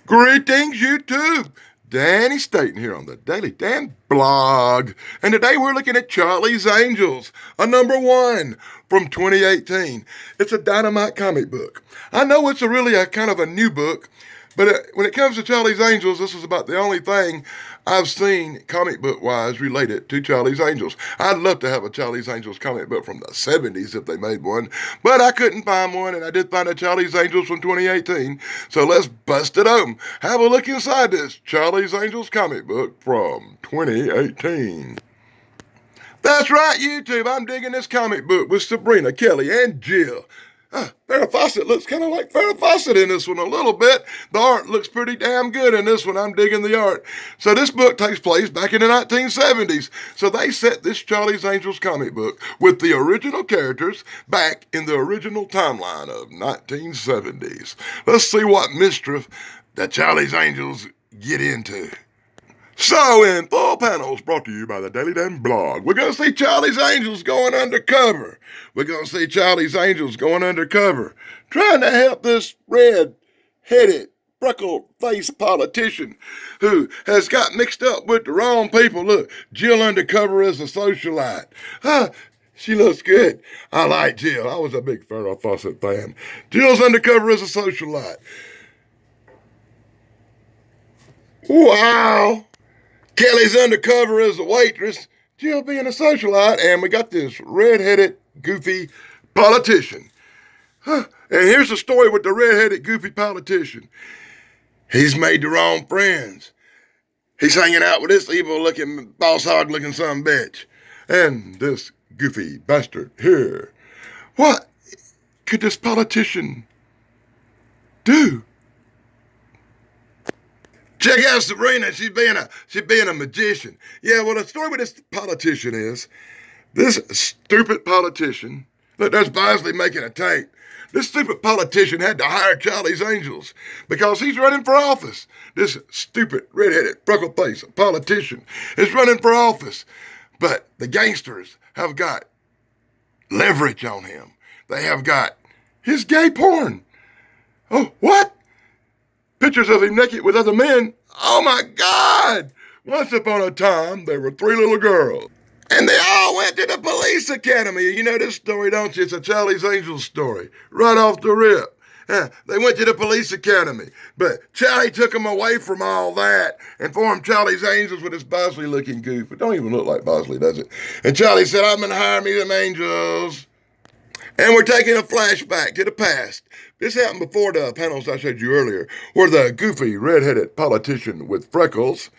Greetings, YouTube. Danny Staten here on the Daily Dan blog. And today we're looking at Charlie's Angels, a number one from 2018. It's a dynamite comic book. I know it's a kind of a new book, but when it comes to Charlie's Angels, this is about the only thing I've seen comic book wise related to Charlie's Angels. I'd love to have a Charlie's Angels comic book from the 70s if they made one, but I couldn't find one, and I did find a Charlie's Angels from 2018. So let's bust it open. Have a look inside this Charlie's Angels comic book from 2018. That's right, YouTube. I'm digging this comic book with Sabrina, Kelly, and Jill. Farrah Fawcett looks kind of like Farrah Fawcett in this one a little bit. The art looks pretty damn good in this one. I'm digging the art. So this book takes place back in the 1970s. So they set this Charlie's Angels comic book with the original characters back in the original timeline of 1970s. Let's see what mischief the Charlie's Angels get into. So, in full panels brought to you by the Daily Dan blog, we're going to see Charlie's Angels going undercover. We're going to see Charlie's Angels going undercover, trying to help this red-headed, freckle-faced politician who has got mixed up with the wrong people. Look, Jill undercover as a socialite. She looks good. I like Jill. I was a big Farrah Fawcett fan. Jill's undercover as a socialite. Wow. Kelly's undercover as a waitress, Jill being a socialite, and we got this red-headed, goofy politician. And here's the story with the red-headed, goofy politician. He's made the wrong friends. He's hanging out with this evil-looking, boss hog-looking son of a bitch. And this goofy bastard here. What could this politician do? Check out Sabrina. She's being a magician. Yeah, well, the story with this politician is this stupid politician. Look, there's Bosley making a tape. This stupid politician had to hire Charlie's Angels because he's running for office. This stupid, red-headed, freckle-faced politician is running for office. But the gangsters have got leverage on him. They have got his gay porn. Oh, what? Pictures of him naked with other men. Oh my God! Once upon a time, there were 3 little girls. And they all went to the police academy. You know this story, don't you? It's a Charlie's Angels story. Right off the rip. They went to the police academy. But Charlie took them away from all that and formed Charlie's Angels with his Bosley-looking goof. It don't even look like Bosley, does it? And Charlie said, I'm going to hire me them angels. And we're taking a flashback to the past. This happened before the panels I showed you earlier, where the goofy, red-headed politician with freckles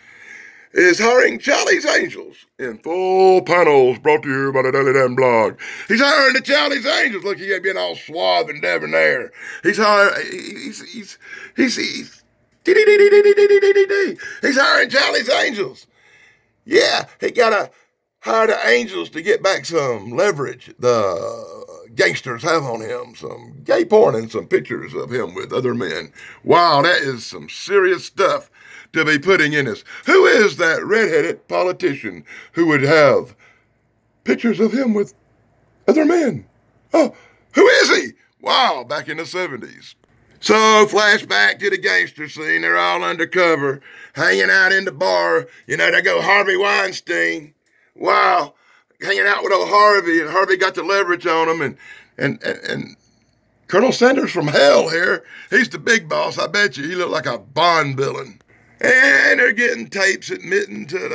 is hiring Charlie's Angels in full panels brought to you by the Daily Dan blog. He's hiring the Charlie's Angels. Look, he ain't being all suave and debonair. He's hiring Charlie's Angels. Yeah, he gotta hire the angels to get back some leverage the gangsters have on him, some gay porn and some pictures of him with other men. Wow, that is some serious stuff to be putting in this. Who is that red-headed politician who would have pictures of him with other men? Oh, who is he? Wow, back in the 70s. So, flashback to the gangster scene. They're all undercover, hanging out in the bar. You know, they go Harvey Weinstein. Wow, hanging out with old Harvey, and Harvey got the leverage on him, and Colonel Sanders from hell here, he's the big boss, I bet you. He looked like a Bond villain. And they're getting tapes admitting to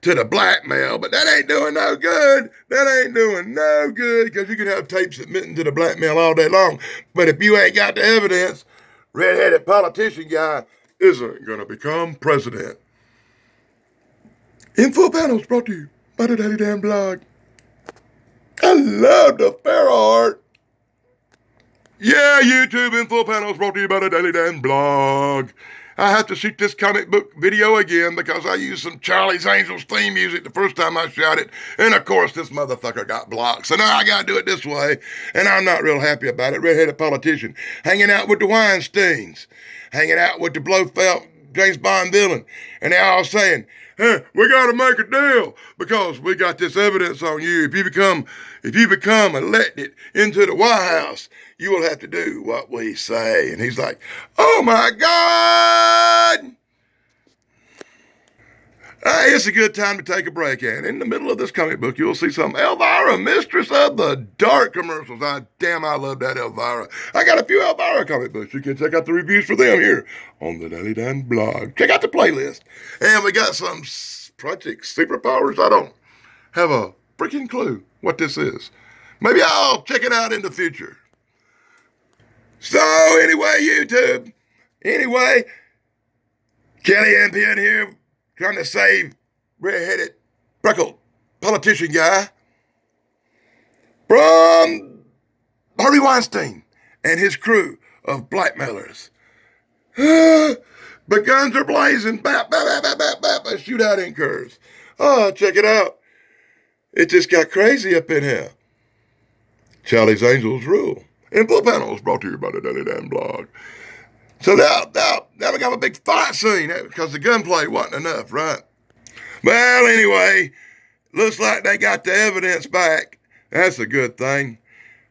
the blackmail, but that ain't doing no good. That ain't doing no good, because you can have tapes admitting to the blackmail all day long, but if you ain't got the evidence, red-headed politician guy isn't gonna become president. In full panels brought to you by the Daily Dan blog. I love the Farrah art. Yeah, YouTube in full panels brought to you by the Daily Dan blog. I have to shoot this comic book video again because I used some Charlie's Angels theme music the first time I shot it. And of course, this motherfucker got blocked. So now I gotta do it this way. And I'm not real happy about it. Red-headed politician hanging out with the Weinsteins, hanging out with the Blofeld James Bond villain. And they're all saying, hey, we got to make a deal because we got this evidence on you. If you become elected into the White House, you will have to do what we say. And he's like, oh my God! Hey, it's a good time to take a break, and in the middle of this comic book, you'll see some Elvira, Mistress of the Dark commercials. I love that Elvira. I got a few Elvira comic books. You can check out the reviews for them here on the Daily Dan blog. Check out the playlist. And we got some Project Superpowers. I don't have a freaking clue what this is. Maybe I'll check it out in the future. So, anyway, YouTube. Anyway, Kelly NPN here, trying to save red-headed, freckled politician guy from Harvey Weinstein and his crew of blackmailers. But guns are blazing. Bap, bap, bap, bap, bap, bap. A shootout incurs. Oh, check it out. It just got crazy up in here. Charlie's Angels rule. And Blue Panel is brought to you by the Daily Dan blog. So now we got a big fight scene because the gunplay wasn't enough, right? Well, anyway, looks like they got the evidence back. That's a good thing.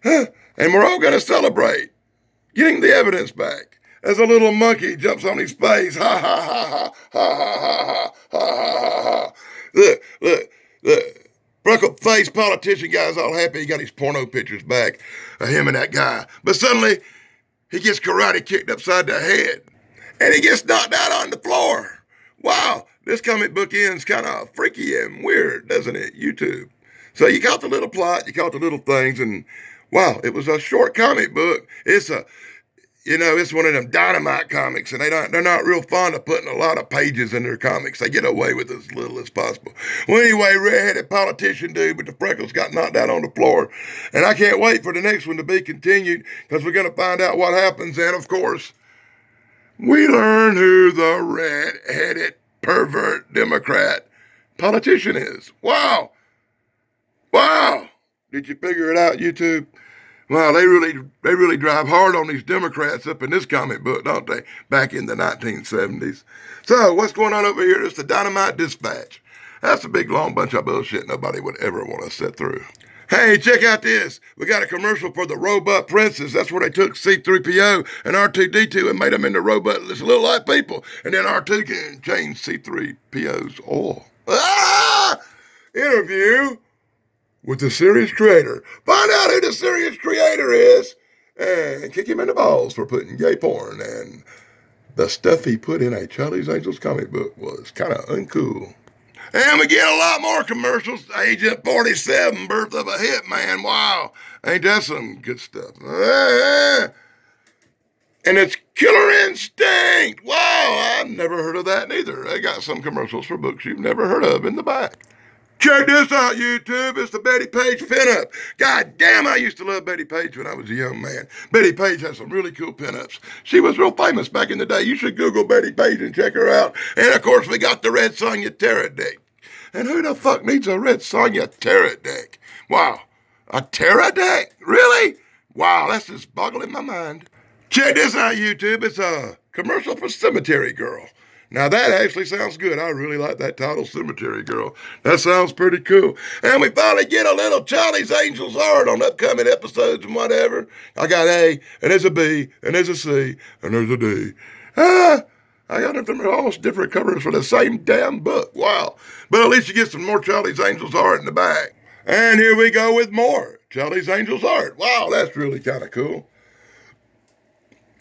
And we're all going to celebrate getting the evidence back as a little monkey jumps on his face. Ha, ha, ha, ha, ha, ha, ha, ha, ha. Look. Freckle-faced politician guy's all happy he got his porno pictures back of him and that guy. But suddenly, he gets karate kicked upside the head. And he gets knocked out on the floor. Wow, this comic book ends kind of freaky and weird, doesn't it, YouTube? So you caught the little plot, you caught the little things, and wow, it was a short comic book. It's one of them dynamite comics, and they're not real fond of putting a lot of pages in their comics. They get away with as little as possible. Well, anyway, red-headed politician dude with the freckles got knocked out on the floor, and I can't wait for the next one to be continued because we're going to find out what happens, and of course, we learn who the red-headed pervert Democrat politician is. Wow! Did you figure it out, YouTube? Wow, they really drive hard on these Democrats up in this comic book, don't they? Back in the 1970s. So, what's going on over here? It's the Dynamite Dispatch. That's a big, long bunch of bullshit nobody would ever want to sit through. Hey, check out this. We got a commercial for the Robot Princes. That's where they took C-3PO and R2-D2 and made them into robotless little light people. And then R2 can change C-3PO's oil. Interview with the series creator. Find out who the series creator is and kick him in the balls for putting gay porn. And the stuff he put in a Charlie's Angels comic book was kind of uncool. And we get a lot more commercials. Agent 47, Birth of a Hitman. Wow, ain't that some good stuff? And it's Killer Instinct. Wow, I've never heard of that neither. They got some commercials for books you've never heard of in the back. Check this out, YouTube. It's the Betty Page pinup. God damn, I used to love Betty Page when I was a young man. Betty Page has some really cool pinups. She was real famous back in the day. You should Google Betty Page and check her out. And, of course, we got the Red Sonja Tarot deck. And who the fuck needs a Red Sonja Tarot deck? Wow, a tarot deck? Really? Wow, that's just boggling my mind. Check this out, YouTube. It's a commercial for Cemetery Girl. Now, that actually sounds good. I really like that title, Cemetery Girl. That sounds pretty cool. And we finally get a little Charlie's Angels art on upcoming episodes and whatever. I got A, and there's a B, and there's a C, and there's a D. I got them from all different covers for the same damn book. Wow. But at least you get some more Charlie's Angels art in the back. And here we go with more Charlie's Angels art. Wow, that's really kind of cool.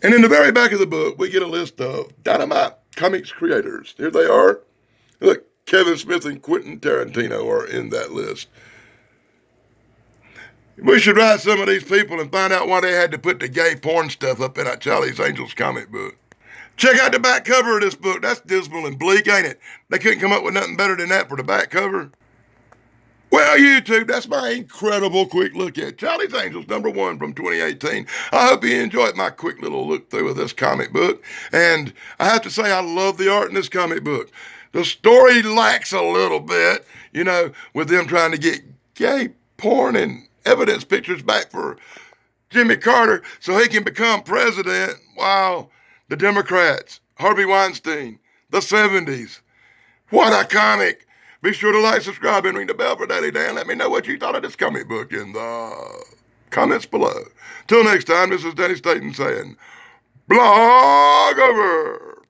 And in the very back of the book, we get a list of Dynamite Comics creators. Here they are. Look, Kevin Smith and Quentin Tarantino are in that list. We should write some of these people and find out why they had to put the gay porn stuff up in our Charlie's Angels comic book. Check out the back cover of this book. That's dismal and bleak, ain't it? They couldn't come up with nothing better than that for the back cover. Well, YouTube, that's my incredible quick look at Charlie's Angels #1 from 2018. I hope you enjoyed my quick little look through of this comic book. And I have to say, I love the art in this comic book. The story lacks a little bit, with them trying to get gay porn and evidence pictures back for Jimmy Carter so he can become president. Wow, the Democrats, Harvey Weinstein, the 70s. What a comic. Be sure to like, subscribe, and ring the bell for Daily Dan. Let me know what you thought of this comic book in the comments below. Till next time, this is Danny Staten saying, blog over.